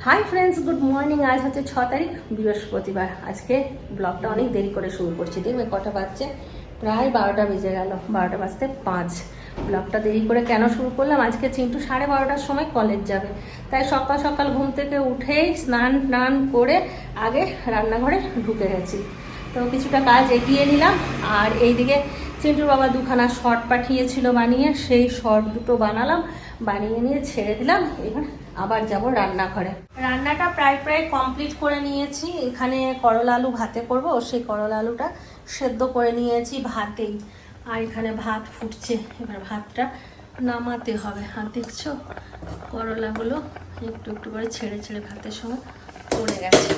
Hi friends, good morning. আজ হচ্ছে 6 তারিখ, বৃহস্পতিবার। আজকে ব্লগটা অনেক দেরি করে শুরু করছি। দেখবে কটা বাজছে, প্রায় 12টা বেজে গেল, 12টা বাজতে 5। ব্লগটা দেরি করে কেন শুরু করলাম, আজকে চিন্টু 12:30টার সময় কলেজ যাবে, তাই সকাল সকাল ঘুম থেকে উঠেই স্নান টান করে আগে রান্নাঘরে ঢুকে গেছি। তো কিছুটা কাজ এগিয়ে নিলাম। আর এইদিকে চিন্টুর বাবা দুখানা শর্ট পাঠিয়েছিল বানিয়ে, সেই শর্ট দুটো বানালাম, বানিয়ে নিয়ে ছেড়ে দিলাম। এবার আবার যাব রান্নাঘরে। রান্নাটা প্রায় কমপ্লিট করে নিয়েছি। এখানে করলা আলু ভাতে করব, সেই করলা আলুটা সেদ্ধ করে নিয়েছি ভাতেই। আর এখানে ভাত ফুটছে, এবার ভাতটা নামাতে হবে। আর দেখছো করলাগুলো একটু একটু করে ছেড়ে ছেড়ে ভাতের সঙ্গে পড়ে গেছে।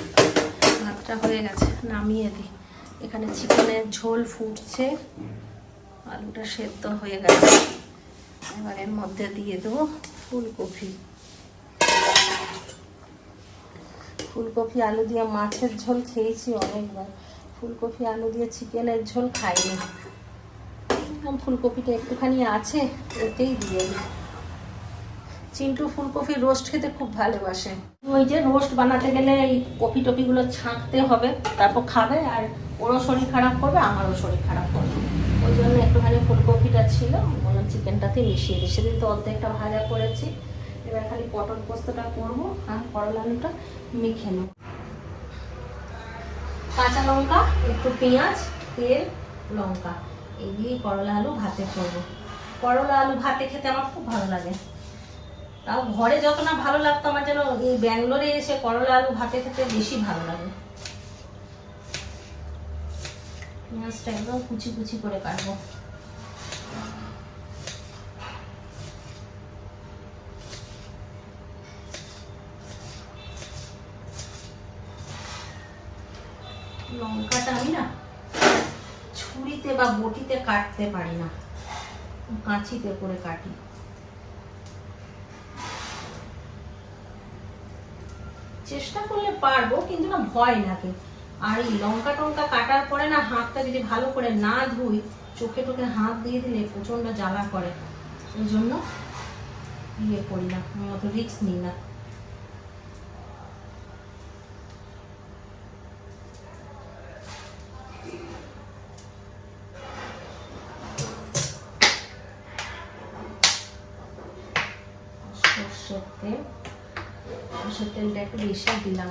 ভাতটা হয়ে গেছে, নামিয়ে দিই। এখানে চিকেনের ঝোল ফুটছে, আলুটা সেদ্ধ হয়ে গেছে। এবার এর মধ্যে দিয়ে দেবো ফুলকপি। ফুলকপি আলু দিয়ে মাছের ঝোল খেয়েছি অনেকবার, ফুলকপি আলু দিয়ে চিকেনের ঝোল খাইনি। ফুলকপিটা একটুখানি আছে, এতেই দিয়ে দিই। চিন্টু ফুলকপি রোস্ট খেতে খুব ভালোবাসে। ওই যে রোস্ট বানাতে গেলে এই কপি টপিগুলো ছাঁকতে হবে, তারপর খাবে। আর ওরও শরীর খারাপ করবে, আমারও শরীর খারাপ করবে। ওই জন্য একটুখানি ফুলকপিটা ছিল, বললাম চিকেনটাতে মিশিয়ে দিই। সেদিন তো অর্ধেকটা ভাজা করেছি, এবার খালি পটল পোস্তটা করবো আর করলা আলুটা মেখে নেব। কাঁচা লঙ্কা, একটু পেঁয়াজ, তেল, লঙ্কা, এই দিয়ে করলা আলু ভাতে করবো। করলা আলু ভাতে খেতে আমার খুব ভালো লাগে। তাও ঘরে যত না ভালো লাগতো, আমার যেন এই ব্যাঙ্গালোরে এসে করলা আলু ভাতে খেতে বেশি ভালো লাগে। পেঁয়াজটা একদম কুচি কুচি করে কাটবো। লঙ্কাটা আমি না ছুরিতে বা বটিতে কাটতে পারি না, কাঁচিতে করে কাটি। চেষ্টা করলে পারবো, কিন্তু না ভয় লাগে। আর এই লঙ্কা টঙ্কা কাটার পরে না হাতটা যদি ভালো করে না ধুই, চোখে টোকে হাত দিয়ে দিলে প্রচণ্ড জ্বালা করে। ওই জন্য ইয়ে করি না, আমি অত রিস্ক নিই না। সর্ষের তেল, সর্ষের তেলটা একটু বেশি দিলাম,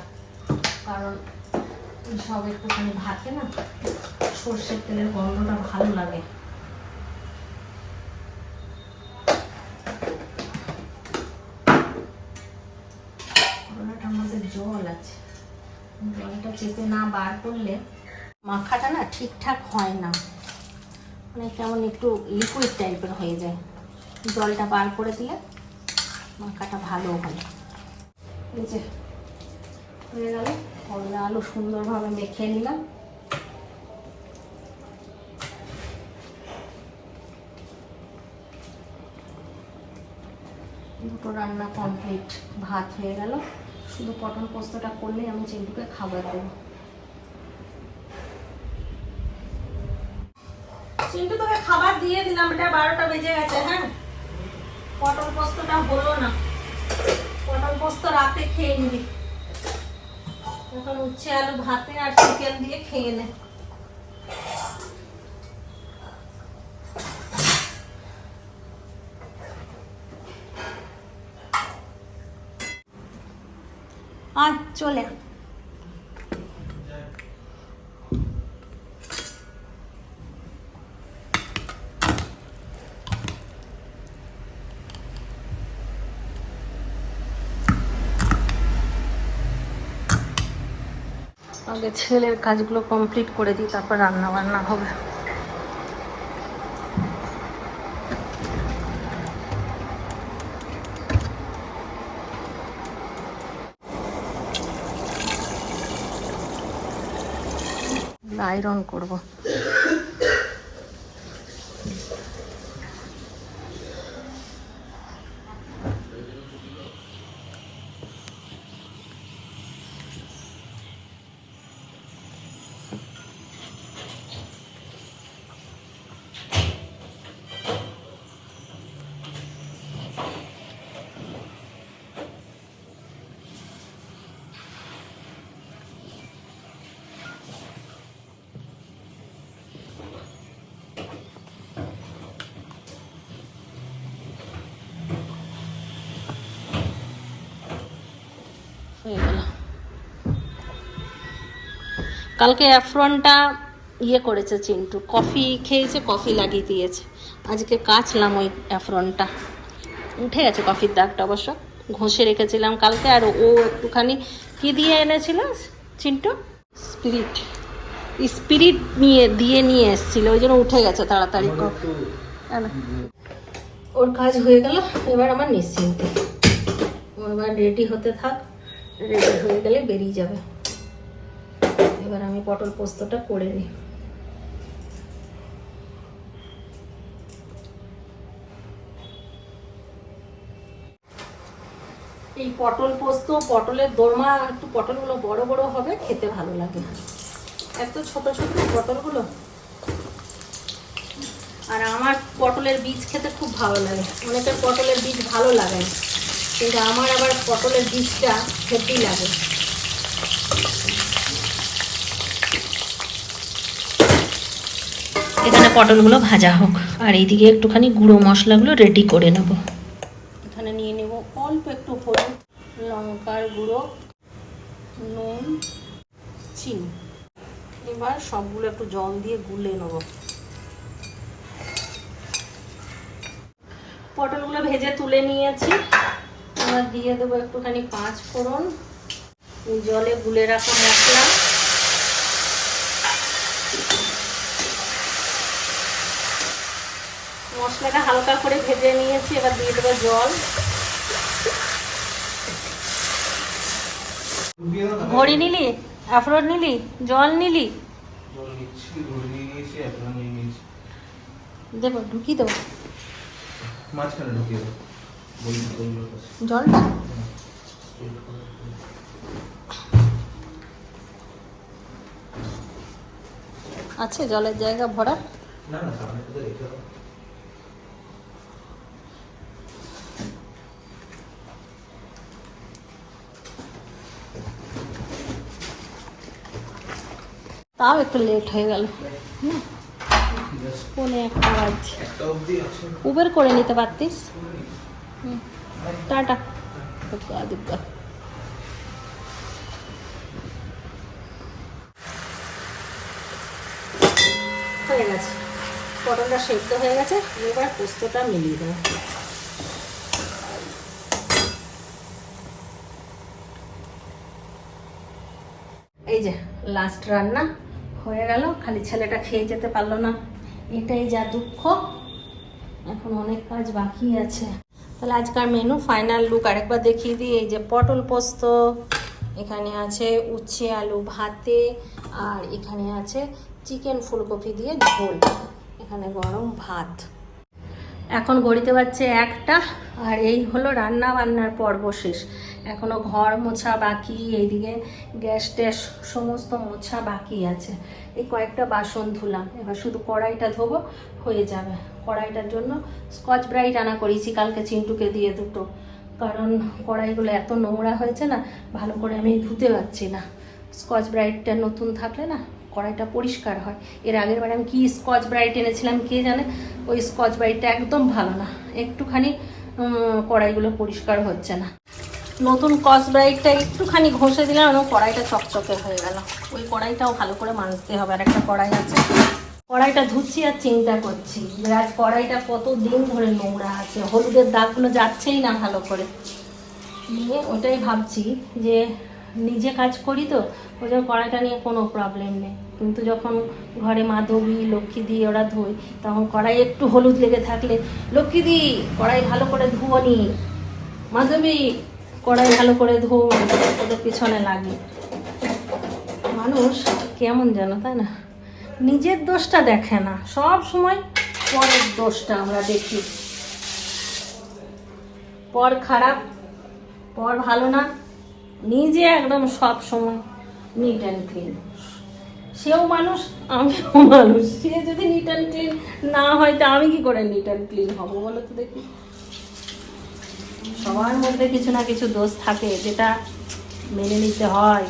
কারণ সব একটুখানি ভাতে না সর্ষের তেলের গন্ধটা ভালো লাগে। করলাটার মধ্যে জল আছে, জলটা চেপে না বার করলে মাখাটা না ঠিকঠাক হয় না, মানে কেমন একটু লিকুইড টাইপের হয়ে যায়। জলটা বার করে দিলে মাখাটা ভালো হয়। এই যে হয়ে গেল, করলা আলু সুন্দরভাবে মেখে নিলাম। দুটো রান্না কমপ্লিট, ভাত হয়ে গেল। শুধু পটল পোস্তটা করলেই আমি চিন্টুকে খাবার দেবো। চিন্টু তোকে খাবার দিয়ে দিলাম, এটা 12টা বেজে গেছে। হ্যাঁ, পটল পোস্তটা হলো না, পটল পোস্ত রাতে খেয়ে নিবি। এখন উচ্ছে আলু ভাতে আর চিকেন দিয়ে খেয়ে নে। আর চলে আগে ছেলের কাজগুলো কমপ্লিট করে দিই, তারপর রান্না বান্না হবে। আয়রন করব। হয়ে গেল। কালকে অ্যাফ্রনটা করেছে চিন্টু, কফি খেয়েছে, কফি লাগিয়ে দিয়েছে। আজকে কাচলাম ওই অ্যাফ্রনটা, উঠে গেছে কফির দাগটা, অবশ্য ঘষে রেখেছিলাম কালকে। আর ও একটুখানি কি দিয়ে এনেছিল চিন্টু, স্পিরিট নিয়ে এসেছিল, ওই জন্য উঠে গেছে তাড়াতাড়ি। ওর কাজ হয়ে গেল, এবার আমার নিশ্চিন্তে। ও এবার রেডি হতে থাক, রেডি হয়ে গেলে বেরিয়ে যাবে। এবার আমি পটল পোস্তটা করে নিই। এই পটল পোস্ত, পটলের দোরমা, একটু পটলগুলো বড় বড় হবে, খেতে ভালো লাগে। এত ছোট ছোট পটলগুলো। আর আমার পটলের বীজ খেতে খুব ভালো লাগে। অনেকের পটলের বীজ ভালো লাগে, কিন্তু আমার আবার পটলের বীজটা খেতেই লাগে। এখানে পটলগুলো ভাজা হোক, আর এইদিকে একটুখানি গুঁড়ো মশলাগুলো রেডি করে নেব। এখানে নিয়ে নেব অল্প একটু হলুদ, লঙ্কার গুঁড়ো, নুন, চিনি। এবার সবগুলো একটু জল দিয়ে গুলে নেব। পটলগুলো ভেজে তুলে নিয়েছি, এবার দিয়ে দেবো একটুখানি 5 ফোড়ন, জলে গুলে রাখা মশলা, মশলাটা হালকা করে ভেজে নিয়েছি। এবার দিয়ে দেবো জল। ঘড়ি নিলি, অ্যাফ্রন নিলি, জল নিলি, দেবো ঢুকিয়ে দেবো জলটা। আছে জলের জায়গা ভরা? তাও একটু লেট হয়ে গেল। পৌনে 1টা বাজছে। উবের করে নিতে পারতিস। টাটা। হয়ে গেছে, পটলটা সেদ্ধ হয়ে গেছে। এবার পোস্তটা মিলিয়ে দেবো। এই যে লাস্ট রান্না হয়ে গেল, খালি ছেলেটা খেয়ে যেতে পারলো না, এটাই যা দুঃখ। এখন অনেক কাজ বাকি আছে। তাহলে আজকার মেনু ফাইনাল লুক আরেকবার দেখিয়ে দিই। এই যে পটল পোস্ত, এখানে আছে উচ্ছে আলু ভাতে, আর এখানে আছে চিকেন ফুলকপি দিয়ে ঝোল, এখানে গরম ভাত। এখন ঘড়িতে বাজছে 1টা, আর এই হলো রান্না বান্নার পর্ব শেষ। এখনো ঘর মোছা বাকি, এইদিকে গ্যাস ট্যাস সমস্ত মোছা বাকি আছে। এই কয়েকটা বাসন ধুলাম, এবার শুধু কড়াইটা ধোবো, হয়ে যাবে। কড়াইটার জন্য স্কচ ব্রাইট আনা করেছি কালকে চিন্টুকে দিয়ে দুটো, কারণ কড়াইগুলো এত নোংরা হয়েছে না, ভালো করে আমি ধুতে পারছি না। স্কচ ব্রাইটটা নতুন থাকলে না কড়াইটা পরিষ্কার হয়। এর আগের বার আমি কি স্কচ ব্রাইট এনেছিলাম কে জানে, ওই স্কচ ব্রাইটটা একদম ভালো না, একটুখানি কড়াইগুলো পরিষ্কার হচ্ছে না। নতুন স্কচ ব্রাইটটা একটুখানি ঘষে দিলাম এবং কড়াইটা চকচকে হয়ে গেল। ওই কড়াইটাও ভালো করে মাজতে হবে। আর একটা কড়াই আছে, কড়াইটা ধুচ্ছি আর চিন্তা করছি যে আজ কড়াইটা কত দিন ধরে নোংরা আছে, হলুদের দাগগুলো যাচ্ছেই না ভালো করে। নিয়ে ওটাই ভাবছি যে নিজে কাজ করি তো, ওই জন্য কড়াইটা নিয়ে কোনো প্রবলেম নেই, কিন্তু যখন ঘরে মাধবী লক্ষ্মীদি ওরা ধোয়, তখন কড়াই একটু হলুদ লেগে থাকলে, লক্ষ্মীদি কড়াই ভালো করে ধুয়োনি, মাধবী কড়াই ভালো করে ধো, ওদের পিছনে লাগে। মানুষ কেমন যেন, তাই না? নিজের দোষটা দেখে না, সব সময় পরের দোষটা আমরা দেখি। পর খারাপ, পর ভালো না, নিজে একদম সব সময় নিট অ্যান্ড ক্লিন। সেও মানুষ, আমিও মানুষ। সে যদি নিট অ্যান্ড ক্লিন না হয়, তা আমি কি করে নিট অ্যান্ড ক্লিন হবো বলো তো দেখি? সবার মধ্যে কিছু না কিছু দোষ থাকে, যেটা মেনে নিতে হয়।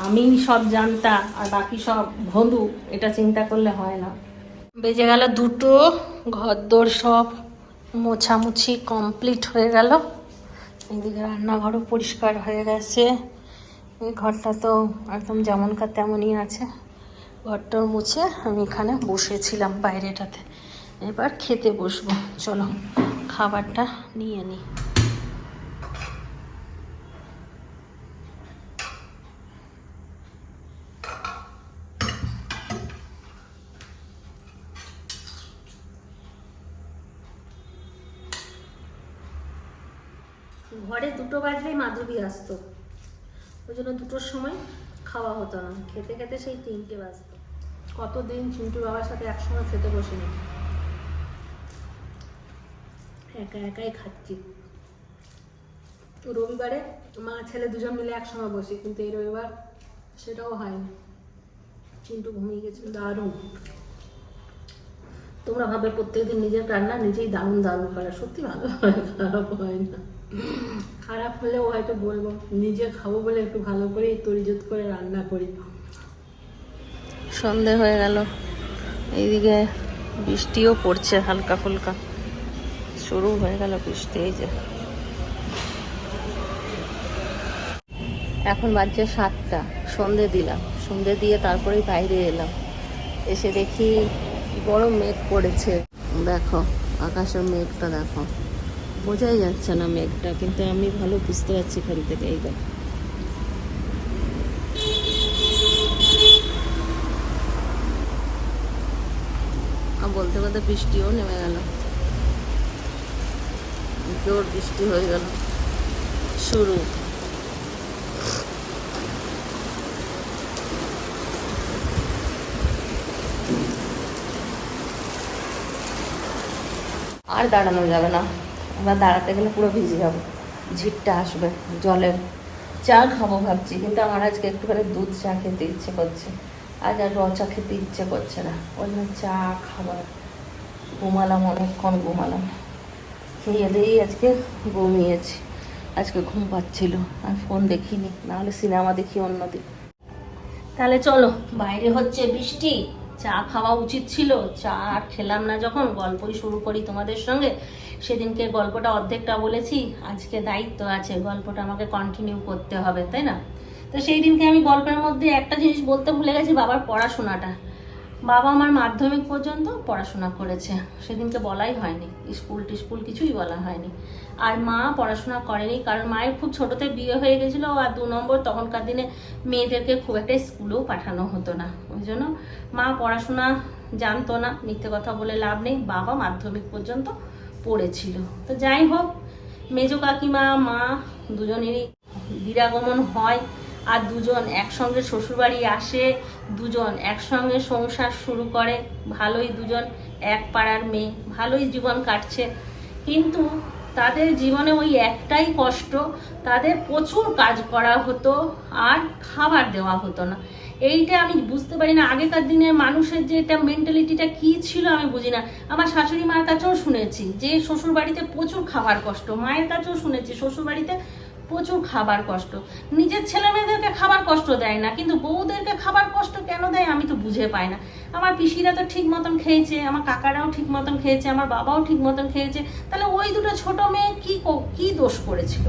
আমি সব জানতা আর বাকি সব ভন্দু, এটা চিন্তা করলে হয় না। বেজে গেল 2টো, ঘরদোর সব মোছামুছি কমপ্লিট হয়ে গেল। এইদিকে রান্নাঘরও পরিষ্কার হয়ে গেছে। এই ঘরটা তো একদম যেমনকার তেমনই আছে। ঘরটার মুছে আমি এখানে বসেছিলাম বাইরেটাতে। এবার খেতে বসবো, চলো খাবারটা নিয়ে নিই। ঘরে 2টো বাজলেই মাধবী আসতো, ওই জন্য 2টোর সময় খাওয়া হতো না, খেতে খেতে সেই 3টে বাজতো। কতদিন চিন্টু বাবার সাথে একসঙ্গে খেতে বসিনি, একা একাই খাচ্ছি। রবিবারে মা ছেলে দুজন মিলে একসঙ্গে বসি, কিন্তু এই রবিবার সেটাও হয়নি, চিন্টু ঘুমিয়ে গেছে। দারুণ, তোমরা ভাবে প্রত্যেকদিন নিজের রান্না নিজেই দারুণ দারুণ করে, সত্যি ভালো হয়, খারাপ হয় না। খারাপ হলেও হয়তো বলবো, নিজে খাবো বলে একটু ভালো করে তরিজত করে রান্না করি। সন্ধে হয়ে গেল, এইদিকে বৃষ্টিও পড়ছে হালকা ফুলকা, শুরু হয়ে গেল বৃষ্টি। এই যে এখন বাজছে 7টা, সন্ধে দিলাম, সন্ধে দিয়ে তারপরেই বাইরে এলাম। এসে দেখি বড় মেঘ পড়েছে, দেখো আকাশের মেঘটা দেখো, বোঝাই যাচ্ছে না মেঘটা, কিন্তু আমি ভালো বুঝতে পারছি এখান থেকে। এই দেখো বলতে বলতে বৃষ্টিও নেমে গেল, জোর বৃষ্টি হয়ে গেল শুরু। আর দাঁড়ানো যাবে না, এবার দাঁড়াতে গেলে পুরো ভিজে যাবো, ঝিটটা আসবে জলের। চা খাবো ভাবছি, কিন্তু আমার আজকে একটুখানি দুধ চা খেতে ইচ্ছে করছে, আজ আর র চা খেতে ইচ্ছে করছে না, ওই জন্য চা খাবার। ঘুমালাম, অনেকক্ষণ ঘুমালাম, খেয়ে দিয়েই আজকে ঘুমিয়েছি, আজকে ঘুম পাচ্ছিল, আর ফোন দেখিনি, নাহলে সিনেমা দেখি অন্যদিন। তাহলে চলো, বাইরে হচ্ছে বৃষ্টি, চা খাওয়া উচিত ছিল, চা আর খেলাম না, যখন গল্পই শুরু করি তোমাদের সঙ্গে। সেদিনকে গল্পটা অর্ধেকটা বলেছি, আজকে দায়িত্ব আছে, গল্পটা আমাকে কন্টিনিউ করতে হবে, তাই না? তো সেই দিনকে আমি গল্পের মধ্যে একটা জিনিস বলতে ভুলে গেছি, বাবার পড়াশোনাটা। বাবা আমার মাধ্যমিক পর্যন্ত পড়াশোনা করেছে, সেদিনকে বলাই হয়নি, স্কুল কিছুই বলা হয়নি। আর মা পড়াশোনা করেনি, কারণ মায়ের খুব ছোটতে বিয়ে হয়ে গেছিলো, আর 2 নম্বর তখনকার দিনে মেয়েদেরকে খুব একটা স্কুলেও পাঠানো হতো না, ওই জন্য মা পড়াশোনা জানতো না, মিথ্যে কথা বলে লাভ নেই, বাবা মাধ্যমিক পর্যন্ত পড়েছিল। তো যাই হোক, মেজো কাকিমা মা দুজনেরই বিরাগমন হয়, আর দুজন একসঙ্গে শ্বশুরবাড়ি আসে, দুজন একসঙ্গে সংসার শুরু করে, ভালোই দুজন এক পাড়ার মেয়ে, ভালোই জীবন কাটছে। কিন্তু তাদের জীবনে ওই একটাই কষ্ট, তাদের প্রচুর কাজ করা হতো আর খাবার দেওয়া হতো না। এইটা আমি বুঝতে পারি না, আগেকার দিনের মানুষের যে এটা মেন্টালিটিটা কি ছিল আমি বুঝি না। আমার শাশুড়ি মার কাছেও শুনেছি যে শ্বশুর বাড়িতে প্রচুর খাবার কষ্ট, মায়ের কাছেও শুনেছি শ্বশুর বাড়িতে প্রচুর খাবার কষ্ট। নিজের ছেলে মেয়েদেরকে খাবার কষ্ট দেয় না, কিন্তু বউদেরকে খাবার কষ্ট কেন দেয় আমি তো বুঝে পাই না। আমার পিসিরা তো ঠিক মতন খেয়েছে, আমার কাকারাও ঠিক মতন খেয়েছে, আমার বাবাও ঠিক মতন খেয়েছে, তাহলে ওই দুটো ছোট মেয়ে কি দোষ করেছিল?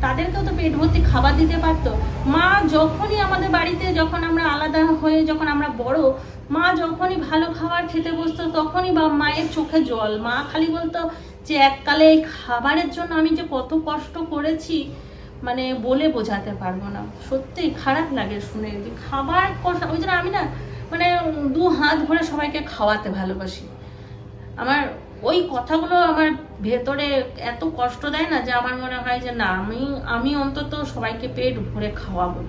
তাদেরকেও তো পেট ভর্তি খাবার দিতে পারতো। মা যখনই আমাদের বাড়িতে, যখন আমরা আলাদা হয়ে, যখন আমরা বড়, মা যখনই ভালো খাবার খেতে বসতো তখনই মায়ের চোখে জল, মা খালি বলতো যে এককালে এই খাবারের জন্য আমি যে কত কষ্ট করেছি, মানে বলে বোঝাতে পারবো না। সত্যিই খারাপ লাগে শুনে যে খাবার কষ্ট। ওই জন্য আমি না, মানে 2 হাত ভরে সবাইকে খাওয়াতে ভালোবাসি। আমার ওই কথাগুলো আমার ভেতরে এত কষ্ট দেয় না, যে আমার মনে হয় যে না, আমি অন্তত সবাইকে পেট ভরে খাওয়াবো।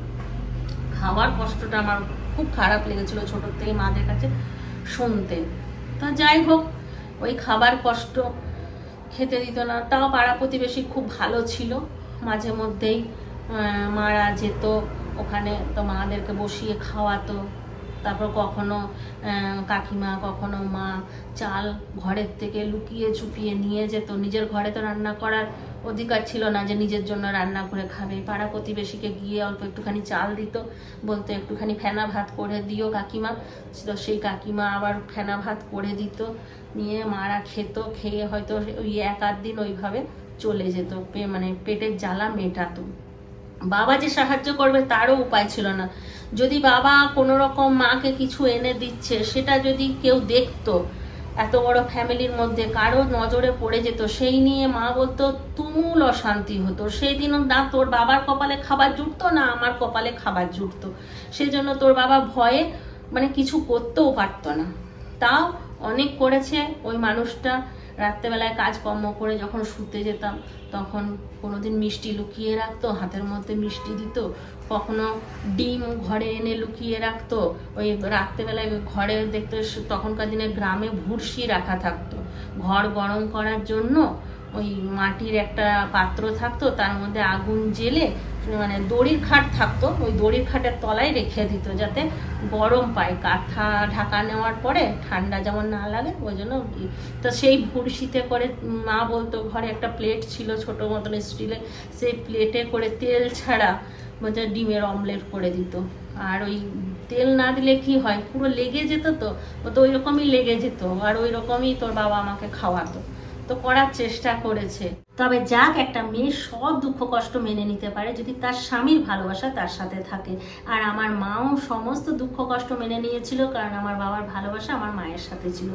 খাওয়ার কষ্টটা আমার খুব খারাপ লেগেছিল ছোটোর থেকে মাদের কাছে শুনতে। তা যাই হোক, ওই খাবার কষ্ট খেতে দিত না, তাও পাড়া প্রতিবেশী খুব ভালো ছিল, মাঝে মধ্যেই মারা যেত ওখানে, তো মাদেরকে বসিয়ে খাওয়াতো। তারপর কখনো কাকিমা, কখনো মা চাল ঘরের থেকে লুকিয়ে চুপিয়ে নিয়ে যেত, নিজের ঘরে তো রান্না করার অধিকার ছিল না যে নিজের জন্য রান্না করে খাবে, পাড়া প্রতিবেশীকে গিয়ে অল্প একটুখানি চাল দিত, বলতো একটুখানি ফেনা ভাত করে দিও কাকিমা, তো সেই কাকিমা আবার ফেনা ভাত করে দিত, নিয়ে মারা খেত, খেয়ে হয়তো ওই 1-8 দিন ওইভাবে চলে যেত, মানে পেটের জ্বালা মেটাতো। বাবা যে সাহায্য করবে তারও উপায় ছিল না। যদি বাবা কোনো রকম মাকে কিছু এনে দিচ্ছে, সেটা যদি কেউ দেখতো, এত বড় ফ্যামিলির মধ্যে কারো নজরে পড়ে যেত, সেই নিয়ে মা বলতো তুমুল অশান্তি হতো। সেই দিনও না তোর বাবার কপালে খাবার জুটতো, না আমার কপালে খাবার জুটতো। সেই জন্য তোর বাবা ভয়ে মানে কিছু করতেও পারতো না। তাও অনেক করেছে ওই মানুষটা। রাত্রেবেলায় কাজকর্ম করে যখন শুতে যেতাম, তখন কোনোদিন মিষ্টি লুকিয়ে রাখতো, হাতের মধ্যে মিষ্টি দিত, কখনো ডিম ঘরে এনে লুকিয়ে রাখতো। ওই রাত্রেবেলায় ঘরে দেখতে, তখনকার দিনে গ্রামে ভুর্সি রাখা থাকতো, ঘর গরম করার জন্য ওই মাটির একটা পাত্র থাকতো, তার মধ্যে আগুন জ্বেলে মানে দড়ির খাট থাকতো, ওই দড়ির খাটের তলায় রেখে দিত যাতে গরম পায়, কাঁথা ঢাকা নেওয়ার পরে ঠান্ডা যেমন না লাগে ওই জন্য। তো সেই ভুর্সিতে করে মা বলতো, ঘরে একটা প্লেট ছিল ছোট মতন স্টিলের, সেই প্লেটে করে তেল ছাড়া বলছে ডিমের অমলেট করে দিত। আর ওই তেল না দিলে কি হয়, পুরো লেগে যেত, তো ও তো ওই রকমই লেগে যেত, আর ওই রকমই তোর বাবা আমাকে খাওয়াতো। তো করার চেষ্টা করেছে। তবে যাক, একটা মেয়ে সব দুঃখ কষ্ট মেনে নিতে পারে যদি তার স্বামীর ভালোবাসা তার সাথে থাকে। আর আমার মাও সমস্ত দুঃখ কষ্ট মেনে নিয়েছিল, কারণ আমার বাবার ভালোবাসা আমার মায়ের সাথে ছিল।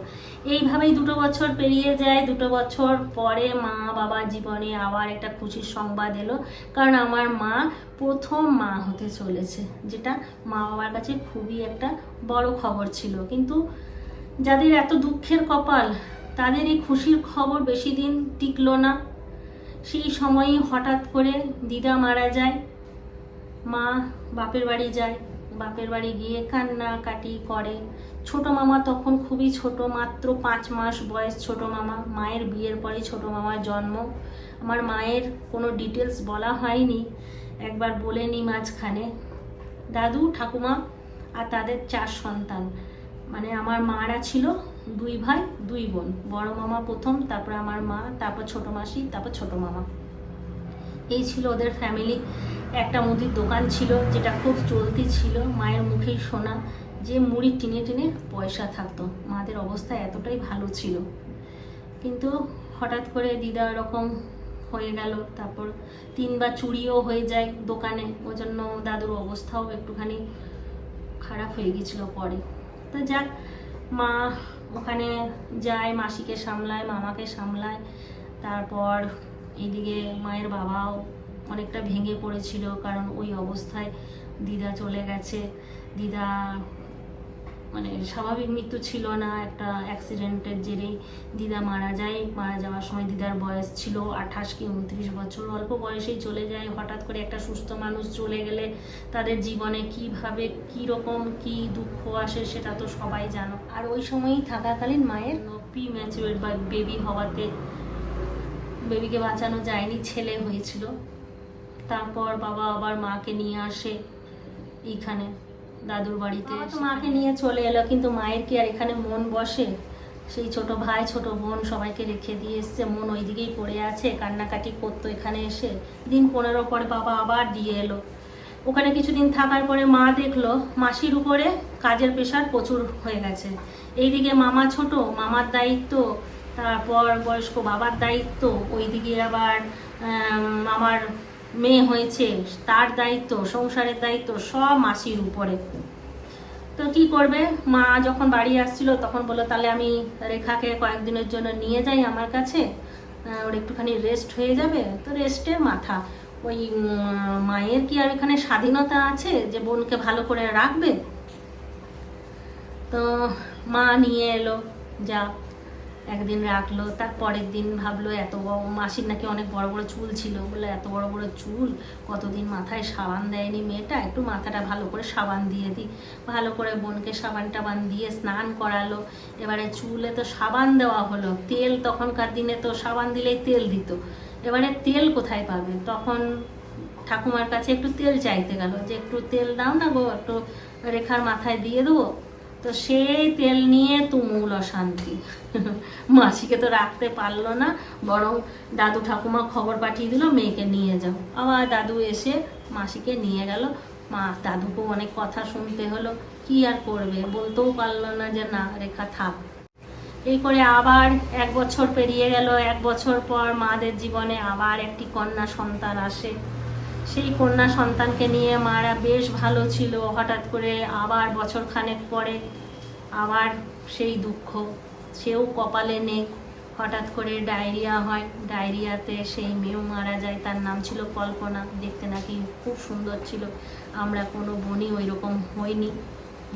এইভাবেই 2 বছর পেরিয়ে যায়। 2 বছর পরে মা বাবা জীবনে আবার একটা খুশির সংবাদ এলো, কারণ আমার মা প্রথম মা হতে চলেছে, যেটা মা বাবার কাছে খুবই একটা বড় খবর ছিল। কিন্তু যাদের এত দুঃখের কপাল, তাদের এই খুশির খবর বেশি দিন টিকলো না। সেই সময়ই হঠাৎ করে দিদা মারা যায়। মা বাপের বাড়ি যায়, বাপের বাড়ি গিয়ে কান্নাকাটি করে। ছোট মামা তখন খুবই ছোট, মাত্র 5 মাস বয়স ছোট মামা। মায়ের বিয়ের পরে ছোট মামার জন্ম। আমার মায়ের কোনো ডিটেলস বলা হয়নি, একবার বলে নি মাঝখানে। দাদু ঠাকুমা আর তাদের 4 সন্তান, মানে আমার মারা ছিল 2 ভাই 2 বোন। বড় মামা প্রথম, তারপর আমার মা, তারপর ছোট মাসি, তারপর ছোট মামা। এই ছিল ওদের ফ্যামিলি। একটা মুদির দোকান ছিল, যেটা খুব চলতি ছিল। মায়ের মুখেই শোনা যে মুড়ি টিনে টিনে পয়সা থাকতো। মাদের অবস্থা এতটাই ভালো ছিল। কিন্তু হঠাৎ করে দিদা এরকম হয়ে গেল। তারপর 3বার চুরিও হয়ে যায় দোকানে, ওই জন্য দাদুর অবস্থাও একটুখানি খারাপ হয়ে গেছিলো পরে। তো যাক, মা ওখানে যায়, মাসিকে সামলায়, মামাকে সামলায়। তারপর এইদিকে মায়ের বাবাও অনেকটা ভেঙে পড়েছিল, কারণ ওই অবস্থায় দিদা চলে গেছে। দিদা মানে স্বাভাবিক মৃত্যু ছিল না, একটা অ্যাক্সিডেন্টের জেরেই দিদা মারা যায়। মারা যাওয়ার সময় দিদার বয়স ছিল 28 কি 29 বছর। অল্প বয়সেই চলে যায়। হঠাৎ করে একটা সুস্থ মানুষ চলে গেলে তাদের জীবনে কিভাবে কীরকম কি দুঃখ আসে সেটা তো সবাই জানো। আর ওই সময়ই থাকাকালীন মায়ের প্রিম্যাচুরেট বা বেবি হওয়াতে বেবিকে বাঁচানো যায়নি, ছেলে হয়েছিল। তারপর বাবা আবার মাকে নিয়ে আসে এইখানে দাদুর বাড়িতে। তো মাকে নিয়ে চলে এলো, কিন্তু মায়ের কি আর এখানে মন বসে? সেই ছোট ভাই ছোট বোন সবাইকে রেখে দিয়ে এসছে, মন ওই দিকেই পড়ে আছে, কান্নাকাটি করতো এখানে এসে। দিন 15 পরে বাবা আবার দিয়ে এলো। ওখানে কিছুদিন থাকার পরে মা দেখলো মাসির উপরে কাজের প্রেশার প্রচুর হয়ে গেছে। এইদিকে মামা ছোট, মামার দায়িত্ব, তারপর বয়স্ক বাবার দায়িত্ব, ওইদিকে আবার আমার মেয়ে হয়েছে তার দায়িত্ব, সংসারের দায়িত্ব সব মাসির উপরে। তো কি করবে, মা যখন বাড়ি আসছিল তখন বললো তাহলে আমি রেখাকে কয়েকদিনের জন্য নিয়ে যাই আমার কাছে, ওর একটুখানি রেস্ট হয়ে যাবে। তো রেস্টের মাথা, ওই মায়ের কি আর এখানে স্বাধীনতা আছে যে বোনকে ভালো করে রাখবে? তো মা নিয়ে এলো, যা একদিন রাখলো। তার পরের দিন ভাবলো এত বড়, মাসির নাকি অনেক বড় বড় চুল ছিল, বলে এত বড় বড় চুল, কতদিন মাথায় সাবান দেয়নি মেয়েটা, একটু মাথাটা ভালো করে সাবান দিয়ে দিই। ভালো করে বোনকে সাবান টাবান দিয়ে স্নান করালো। এবারে চুলে তো সাবান দেওয়া হলো, তেল তখনকার দিনে তো সাবান দিলেই তেল দিত, এবারে তেল কোথায় পাবে? তখন ঠাকুমার কাছে একটু তেল চাইতে গেল, যে একটু তেল দাও না গো, একটু রেখার মাথায় দিয়ে দেবো। তো সেই তেল নিয়ে তুমুল অশান্তি। মাসিকে তো রাখতে পারলো না, বরং দাদু ঠাকুমা খবর পাঠিয়ে দিল মেয়েকে নিয়ে যাও। আবার দাদু এসে মাসিকে নিয়ে গেল। মা দাদুকেও অনেক কথা শুনতে হলো, কি আর করবে, বলতেও পারলো না যে না রেখা থাক। এই করে আবার 1 বছর পেরিয়ে গেল। 1 বছর পর মাদের জীবনে আবার একটি কন্যা সন্তান আসে। সেই কন্যা সন্তানকে নিয়ে মারা বেশ ভালো ছিল। হঠাৎ করে আবার বছর খানেক পরে আবার সেই দুঃখ, সেও কপালে নেই। হঠাৎ করে ডায়রিয়া হয়, ডায়রিয়াতে সেই মেয়েও মারা যায়। তার নাম ছিল কল্পনা, দেখতে নাকি খুব সুন্দর ছিল। আমরা কোনো বোনই ওই রকম হইনি,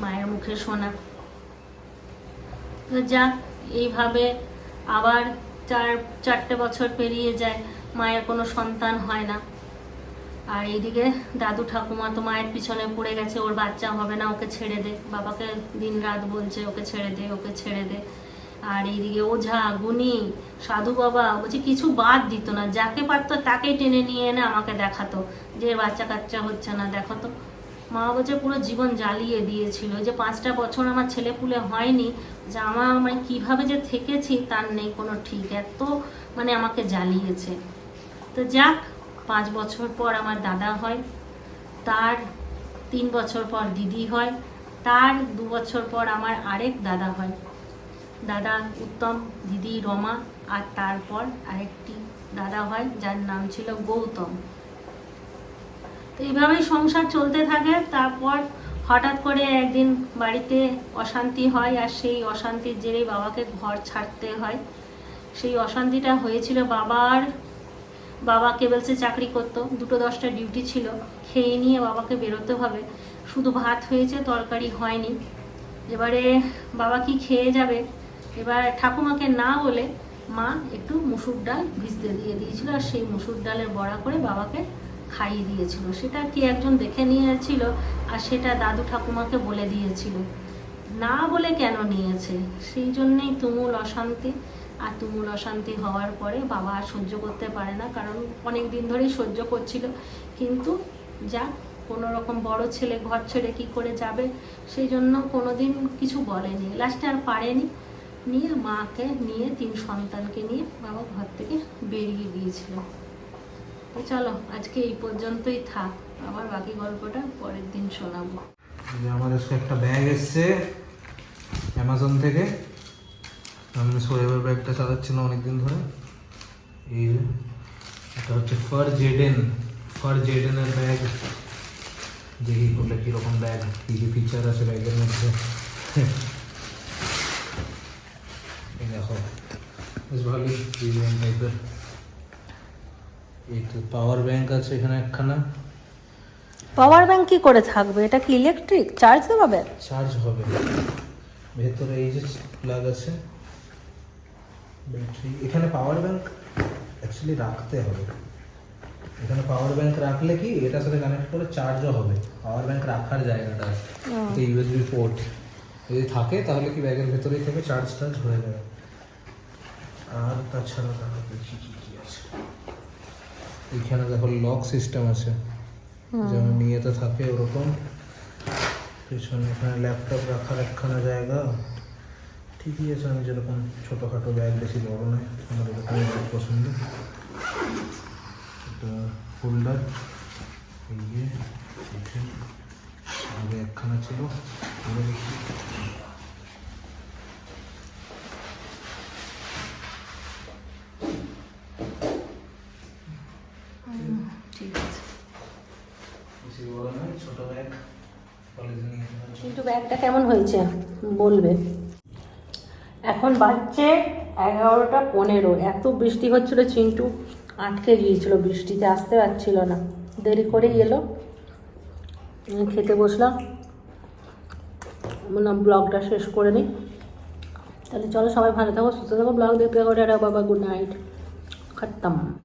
মায়ের মুখে শোনা। তো যাক, এইভাবে আবার 4টে বছর পেরিয়ে যায়, মায়ের কোনো সন্তান হয় না। আর এইদিকে দাদু ঠাকুমা তো মায়ের পিছনে পড়ে গেছে, ওর বাচ্চা হবে না, ওকে ছেড়ে দে। বাবাকে দিন রাত বলছে ওকে ছেড়ে দে, ওকে ছেড়ে দে। আর এইদিকে ওঝা গুণী সাধু বাবা বলছে কিছু বাদ দিত না, যাকে পারতো তাকেই টেনে নিয়ে এনে আমাকে দেখাতো যে বাচ্চা কাচ্চা হচ্ছে না, দেখো তো। মা বলছে পুরো জীবন জ্বালিয়ে দিয়েছিল, যে 5টা বছর আমার ছেলে পুলে হয়নি, যে আমি কীভাবে যে থেকেছি তার নেই কোনো ঠিক, এত মানে আমাকে জ্বালিয়েছে। তো যাক, 5 বছর পর আমার দাদা হয়, তার 3 বছর পর দিদি হয়, তার 2 বছর পর আমার আরেক দাদা হয়, দাদা উত্তম, দিদি রমা, আর তারপর আরেকটি দাদা হয় যার নাম ছিল গৌতম। তো এইভাবেই সংসার চলতে থাকে। তারপর হঠাৎ করে একদিন বাড়িতে অশান্তি হয়, আর সেই অশান্তির জেরেই বাবাকে ঘর ছাড়তে হয়। সেই অশান্তিটা হয়েছিল বাবা কেবলসে চাকরি করতো, 2টো-10টা ডিউটি ছিল, খেয়ে নিয়ে বাবাকে বেরোতে হবে। শুধু ভাত হয়েছে, তরকারি হয়নি। এবারে বাবা কি খেয়ে যাবে, এবার ঠাকুমাকে না বলে মা একটু মুসুর ডাল ভিজতে দিয়ে দিয়েছিল, আর সেই মুসুর ডালের বড়া করে বাবাকে খাইয়ে দিয়েছিল। সেটা কি একজন দেখে নিয়েছিল, আর সেটা দাদু ঠাকুমাকে বলে দিয়েছিল। না বলে কেন নিয়েছে, সেই জন্যেই তুমুল অশান্তি। আর তুমুল অশান্তি হওয়ার পরে বাবা আর সহ্য করতে পারে না, কারণ অনেক দিন ধরেই সহ্য করছিল, কিন্তু যা কোনো রকম বড় ছেলে ঘর ছেড়ে কী করে যাবে, সেই জন্য কোনো দিন কিছু বলেনি। লাস্টে আর পারেনি, নিয়ে মাকে নিয়ে 3 সন্তানকে নিয়ে বাবা ঘর থেকে বেরিয়ে গিয়েছিল। তো চলো আজকে এই পর্যন্তই থাক, আবার বাকি গল্পটা পরের দিন শোনাবো। আমার আজকে একটা ব্যাগ এসছে অ্যামাজন থেকে। আমি সোয়েবের ব্যাগটা চালাচ্ছিলাম অনেকদিন ধরে। এই এটা হচ্ছে ফার জেডেনের ব্যাগ। দেখি কোনটা কীরকম ব্যাগ, কী কী ফিচার আছে ব্যাগের মধ্যে। এই দেখো, বেশ ভালোই প্রিমিয়াম টাইপের। এই তো পাওয়ার ব্যাংক আছে এখানে একখানা। পাওয়ার ব্যাংক কি করে থাকবে, এটা কি ইলেকট্রিক চার্জ দেবে? চার্জ হবে। ভেতরে এই যে প্লাগ আছে, ব্যাটারি। এখানে পাওয়ার ব্যাংক অ্যাকচুয়ালি রাখতে হবে। এখানে পাওয়ার ব্যাংক রাখলে কি এটার সাথে কানেক্ট করে চার্জও হবে। পাওয়ার ব্যাংক রাখার জায়গাটা আছে, ইউএসবি পোর্ট যদি থাকে তাহলে কি ব্যাগের ভেতরেই থেকে চার্জ হয়ে যাবে। আর তাছাড়া তাহলে দেখি কি কি আছে। এখানে দেখো লক সিস্টেম আছে, যেমন নিয়েতে থাকে ওরকম। পেছনে এখানে ল্যাপটপ রাখার একখানা জায়গা। ঠিকই আছে, আমি যেরকম ছোটোখাটো ব্যাগ, বেশি বড় নয়, আমার এরকম ব্যাগ পছন্দ। এটা হোল্ডার, এই যে আগে একখানা ছিল। ঠিক আছে, বেশি বড় নয়, ছোটো ব্যাগ, কলেজে নিয়ে যাওয়ার জন্য। কিন্তু ব্যাগটা কেমন হয়েছে বলবে। এখন বাজছে 11টা 15। এত বৃষ্টি হচ্ছিল, চিন্টু আটকে গিয়েছিল, বৃষ্টিতে আসতে পারছিল না, দেরি করেই এলো। খেতে বসলাম, ব্লগটা শেষ করে নিই। তাহলে চলো, সবাই ভালো থাকো, সুস্থ থাকো, ব্লগ দেখতে থাকো। টাটা, বাবা, গুড নাইট, খতম।